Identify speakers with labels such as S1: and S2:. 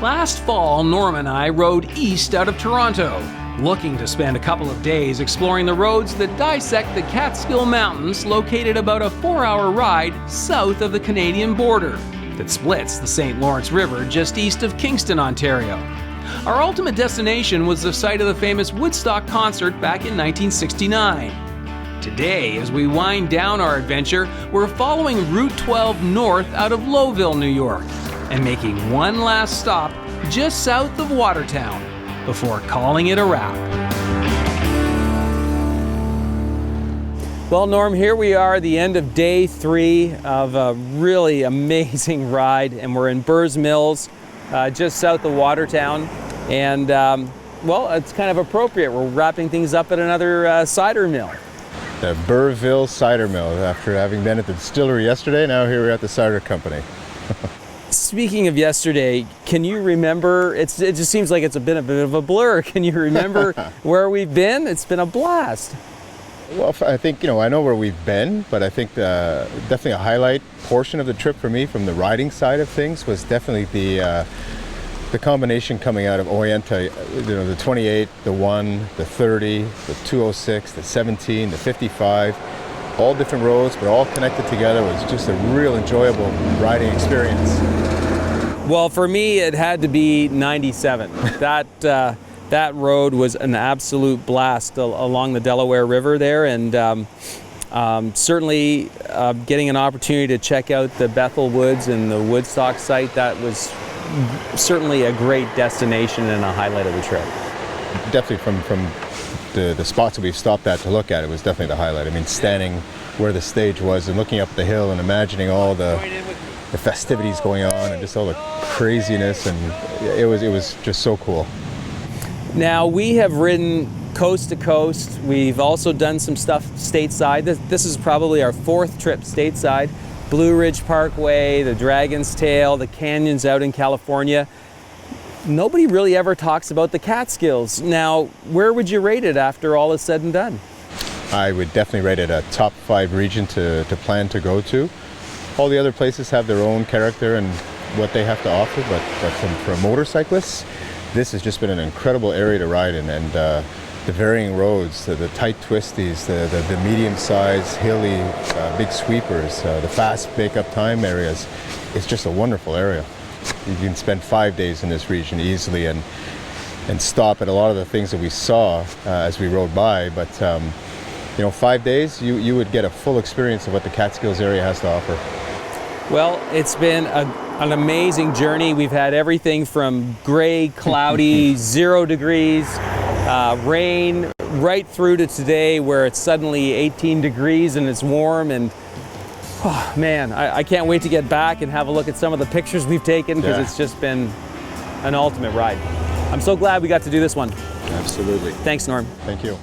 S1: Last fall, Norm and I rode east out of Toronto, looking to spend a couple of days exploring the roads that dissect the Catskill Mountains, located about a 4-hour ride south of the Canadian border that splits the St. Lawrence River just east of Kingston, Ontario. Our ultimate destination was the site of the famous Woodstock concert back in 1969. Today, as we wind down our adventure, we're following Route 12 north out of Lowville, New York, and making one last stop just south of Watertown before calling it a wrap. Well, Norm, here we are, the end of day 3 of a really amazing ride, and we're in Burrs Mills, just south of Watertown. And well, it's kind of appropriate. We're wrapping things up at another cider mill.
S2: The Burrville Cider Mill. After having been at the distillery yesterday, now here we're at the cider company.
S1: Speaking of yesterday, can you remember, it just seems like it's a bit of a blur. Can you remember where we've been? It's been a blast.
S2: Well, I think, I know where we've been, but I think definitely a highlight portion of the trip for me from the riding side of things was definitely the combination coming out of Orienta, the 28, the 1, the 30, the 206, the 17, the 55. All different roads, but all connected together. It was just a real enjoyable riding experience.
S1: Well, for me, it had to be 97. That road was an absolute blast along the Delaware River there, and certainly getting an opportunity to check out the Bethel Woods and the Woodstock site, that was certainly a great destination and a highlight of the trip.
S2: Definitely from the spots that we've stopped at to look at, it was definitely the highlight. I mean, standing where the stage was and looking up the hill and imagining all the festivities going on and just all the craziness, and it was just so cool.
S1: Now, we have ridden coast to coast. We've also done some stuff stateside. This is probably our 4th trip stateside. Blue Ridge Parkway, the Dragon's Tail, the canyons out in California. Nobody really ever talks about the Catskills. Now, where would you rate it after all is said and done?
S2: I would definitely rate it a top 5 region to plan to go to. All the other places have their own character and what they have to offer, but for motorcyclists, this has just been an incredible area to ride in, and the varying roads, the tight twisties, the medium-sized, hilly, big sweepers, the fast make-up time areas. It's just a wonderful area. You can spend 5 days in this region easily and stop at a lot of the things that we saw as we rode by, but 5 days, you would get a full experience of what the Catskills area has to offer.
S1: Well, it's been an amazing journey. We've had everything from gray, cloudy, 0 degrees, rain, right through to today where it's suddenly 18 degrees and it's warm, and oh, man, I can't wait to get back and have a look at some of the pictures we've taken, because It's just been an ultimate ride. I'm so glad we got to do this one.
S2: Absolutely.
S1: Thanks, Norm.
S2: Thank you.